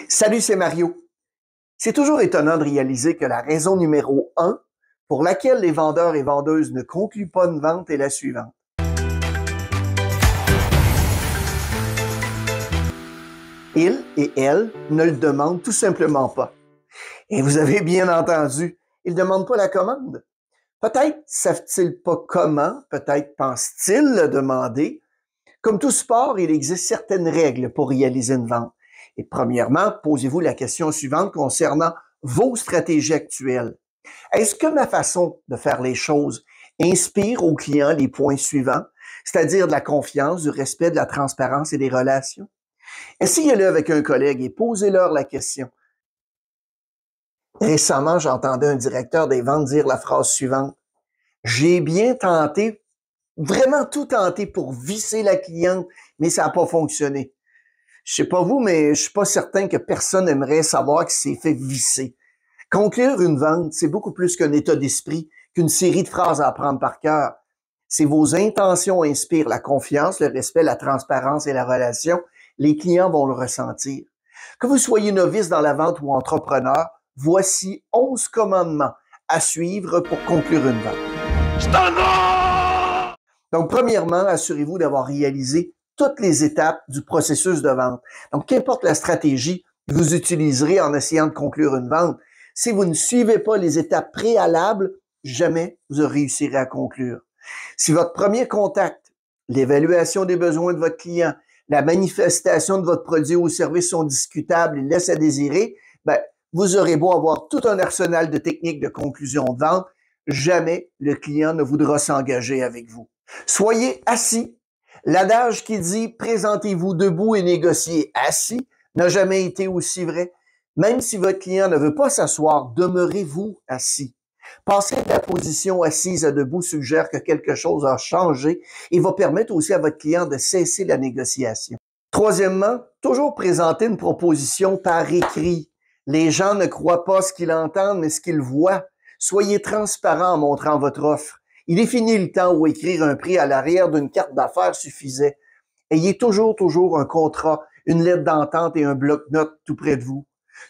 Salut, c'est Mario. C'est toujours étonnant de réaliser que la raison numéro 1 pour laquelle les vendeurs et vendeuses ne concluent pas une vente est la suivante. Ils et elles ne le demandent tout simplement pas. Et vous avez bien entendu, ils ne demandent pas la commande. Peut-être savent-ils pas comment, peut-être pensent-ils le demander. Comme tout sport, il existe certaines règles pour réaliser une vente. Et premièrement, posez-vous la question suivante concernant vos stratégies actuelles. Est-ce que ma façon de faire les choses inspire aux clients les points suivants, c'est-à-dire de la confiance, du respect, de la transparence et des relations? Essayez-le avec un collègue et posez-leur la question. Récemment, j'entendais un directeur des ventes dire la phrase suivante. J'ai bien tenté, vraiment tout tenté pour visser la cliente, mais ça n'a pas fonctionné. Je sais pas vous, mais je suis pas certain que personne aimerait savoir qu'il s'est fait visser. Conclure une vente, c'est beaucoup plus qu'un état d'esprit, qu'une série de phrases à apprendre par cœur. Si vos intentions inspirent la confiance, le respect, la transparence et la relation, les clients vont le ressentir. Que vous soyez novice dans la vente ou entrepreneur, voici 11 commandements à suivre pour conclure une vente. Donc, premièrement, assurez-vous d'avoir réalisé toutes les étapes du processus de vente. Donc, qu'importe la stratégie que vous utiliserez en essayant de conclure une vente, si vous ne suivez pas les étapes préalables, jamais vous ne réussirez à conclure. Si votre premier contact, l'évaluation des besoins de votre client, la manifestation de votre produit ou service sont discutables et laissent à désirer, vous aurez beau avoir tout un arsenal de techniques de conclusion de vente, jamais le client ne voudra s'engager avec vous. Soyez assis. L'adage qui dit « présentez-vous debout et négociez assis » n'a jamais été aussi vrai. Même si votre client ne veut pas s'asseoir, demeurez-vous assis. Passer de la position assise à debout suggère que quelque chose a changé et va permettre aussi à votre client de cesser la négociation. Troisièmement, toujours présenter une proposition par écrit. Les gens ne croient pas ce qu'ils entendent, mais ce qu'ils voient. Soyez transparent en montrant votre offre. Il est fini le temps où écrire un prix à l'arrière d'une carte d'affaires suffisait. Ayez toujours un contrat, une lettre d'entente et un bloc-notes tout près de vous.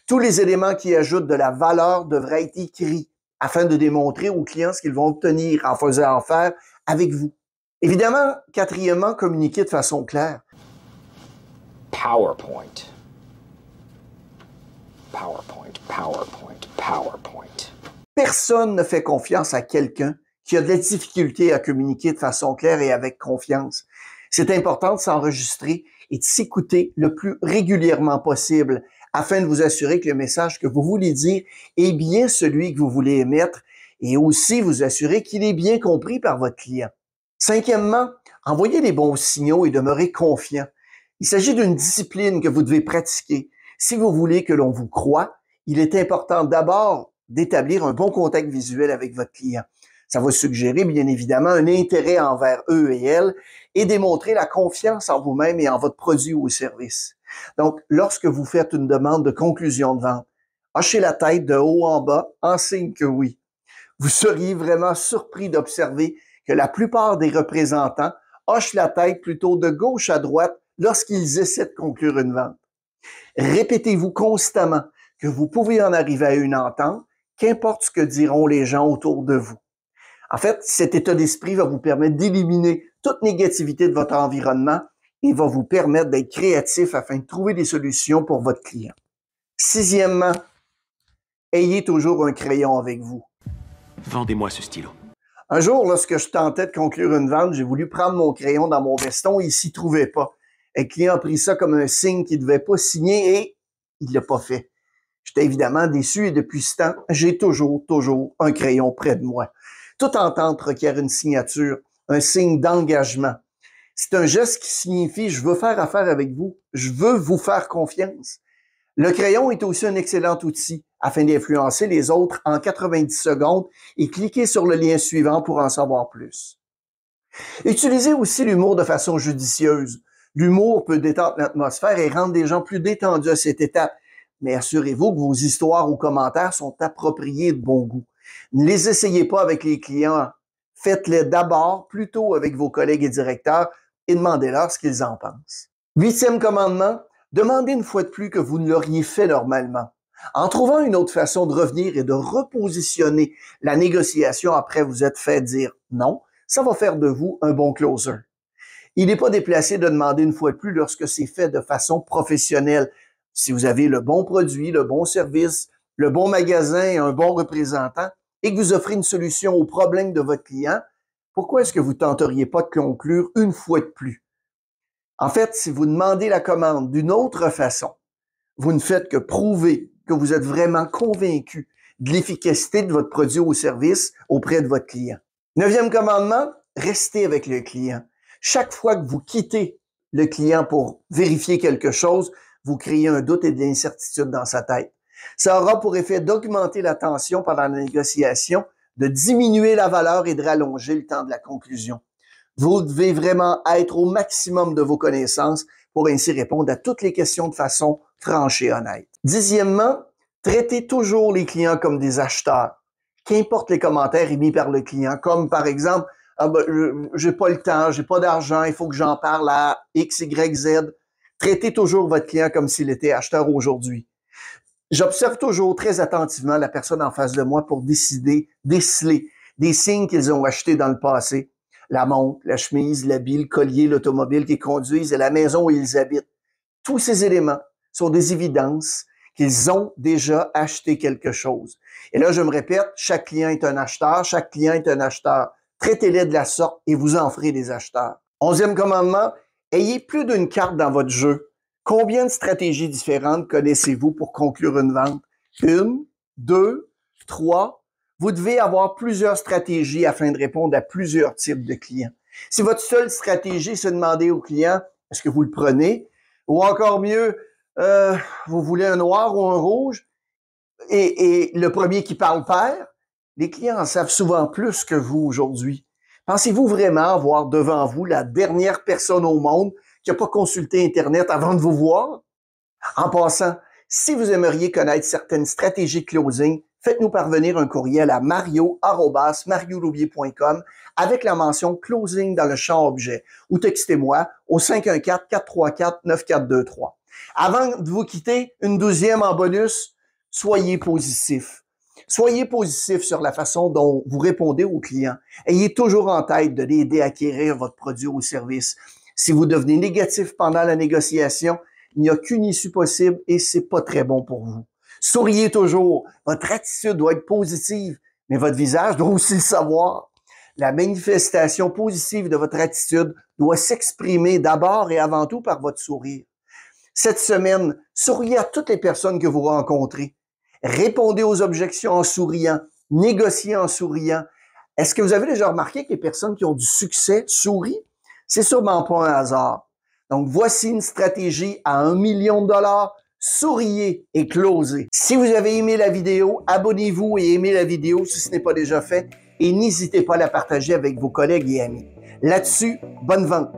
Tous les éléments qui ajoutent de la valeur devraient être écrits afin de démontrer aux clients ce qu'ils vont obtenir en faisant affaire avec vous. Évidemment, quatrièmement, communiquez de façon claire. PowerPoint. Personne ne fait confiance à quelqu'un qui a de la difficulté à communiquer de façon claire et avec confiance. C'est important de s'enregistrer et de s'écouter le plus régulièrement possible afin de vous assurer que le message que vous voulez dire est bien celui que vous voulez émettre et aussi vous assurer qu'il est bien compris par votre client. Cinquièmement, envoyez les bons signaux et demeurez confiant. Il s'agit d'une discipline que vous devez pratiquer. Si vous voulez que l'on vous croie, il est important d'abord d'établir un bon contact visuel avec votre client. Ça va suggérer, bien évidemment, un intérêt envers eux et elles et démontrer la confiance en vous-même et en votre produit ou service. Donc, lorsque vous faites une demande de conclusion de vente, hochez la tête de haut en bas en signe que oui. Vous seriez vraiment surpris d'observer que la plupart des représentants hochent la tête plutôt de gauche à droite lorsqu'ils essaient de conclure une vente. Répétez-vous constamment que vous pouvez en arriver à une entente, qu'importe ce que diront les gens autour de vous. En fait, cet état d'esprit va vous permettre d'éliminer toute négativité de votre environnement et va vous permettre d'être créatif afin de trouver des solutions pour votre client. Sixièmement, ayez toujours un crayon avec vous. Vendez-moi ce stylo. Un jour, lorsque je tentais de conclure une vente, j'ai voulu prendre mon crayon dans mon veston et il s'y trouvait pas. Le client a pris ça comme un signe qu'il ne devait pas signer et il ne l'a pas fait. J'étais évidemment déçu et depuis ce temps, j'ai toujours un crayon près de moi. Toute entente requiert une signature, un signe d'engagement. C'est un geste qui signifie « je veux faire affaire avec vous, je veux vous faire confiance ». Le crayon est aussi un excellent outil afin d'influencer les autres en 90 secondes et cliquez sur le lien suivant pour en savoir plus. Utilisez aussi l'humour de façon judicieuse. L'humour peut détendre l'atmosphère et rendre les gens plus détendus à cette étape. Mais assurez-vous que vos histoires ou commentaires sont appropriés de bon goût. Ne les essayez pas avec les clients. Faites-les d'abord plutôt avec vos collègues et directeurs et demandez-leur ce qu'ils en pensent. Huitième commandement, Demandez une fois de plus que vous ne l'auriez fait normalement. En trouvant une autre façon de revenir et de repositionner la négociation après vous êtes fait dire non, ça va faire de vous un bon closer. Il n'est pas déplacé de demander une fois de plus lorsque c'est fait de façon professionnelle. Si vous avez le bon produit, le bon service, le bon magasin et un bon représentant et que vous offrez une solution au problème de votre client, pourquoi est-ce que vous ne tenteriez pas de conclure une fois de plus? En fait, si vous demandez la commande d'une autre façon, vous ne faites que prouver que vous êtes vraiment convaincu de l'efficacité de votre produit ou service auprès de votre client. 9e commandement, restez avec le client. Chaque fois que vous quittez le client pour vérifier quelque chose, vous créez un doute et de l'incertitude dans sa tête. Ça aura pour effet d'augmenter la tension pendant la négociation, de diminuer la valeur et de rallonger le temps de la conclusion. Vous devez vraiment être au maximum de vos connaissances pour ainsi répondre à toutes les questions de façon franche et honnête. 10e, traitez toujours les clients comme des acheteurs. Qu'importe les commentaires émis par le client, comme par exemple « Ah ben, j'ai pas le temps, j'ai pas d'argent, il faut que j'en parle à X, Y, Z ». Traitez toujours votre client comme s'il était acheteur aujourd'hui. J'observe toujours très attentivement la personne en face de moi pour déceler des signes qu'ils ont achetés dans le passé. La montre, la chemise, l'habit, le collier, l'automobile qu'ils conduisent et la maison où ils habitent. Tous ces éléments sont des évidences qu'ils ont déjà acheté quelque chose. Et là, je me répète, chaque client est un acheteur, chaque client est un acheteur. Traitez-les de la sorte et vous en ferez des acheteurs. 11e commandement, ayez plus d'une carte dans votre jeu. Combien de stratégies différentes connaissez-vous pour conclure une vente? 1, 2, 3. Vous devez avoir plusieurs stratégies afin de répondre à plusieurs types de clients. Si votre seule stratégie, c'est de demander au client, est-ce que vous le prenez? Ou encore mieux, vous voulez un noir ou un rouge? Et le premier qui parle perd? Les clients en savent souvent plus que vous aujourd'hui. Pensez-vous vraiment avoir devant vous la dernière personne au monde qui n'a pas consulté Internet avant de vous voir? En passant, si vous aimeriez connaître certaines stratégies de closing, faites-nous parvenir un courriel à mario@marioloubier.com avec la mention closing dans le champ objet ou textez-moi au 514-434-9423. Avant de vous quitter, une 12e en bonus, soyez positif. Soyez positif sur la façon dont vous répondez aux clients. Ayez toujours en tête de l'aider à acquérir votre produit ou service. Si vous devenez négatif pendant la négociation, il n'y a qu'une issue possible et c'est pas très bon pour vous. Souriez toujours. Votre attitude doit être positive, mais votre visage doit aussi le savoir. La manifestation positive de votre attitude doit s'exprimer d'abord et avant tout par votre sourire. Cette semaine, souriez à toutes les personnes que vous rencontrez. Répondez aux objections en souriant. Négociez en souriant. Est-ce que vous avez déjà remarqué que les personnes qui ont du succès sourient? C'est sûrement pas un hasard. Donc, voici une stratégie à 1 million de dollars. Souriez et closez. Si vous avez aimé la vidéo, abonnez-vous et aimez la vidéo si ce n'est pas déjà fait et n'hésitez pas à la partager avec vos collègues et amis. Là-dessus, bonne vente!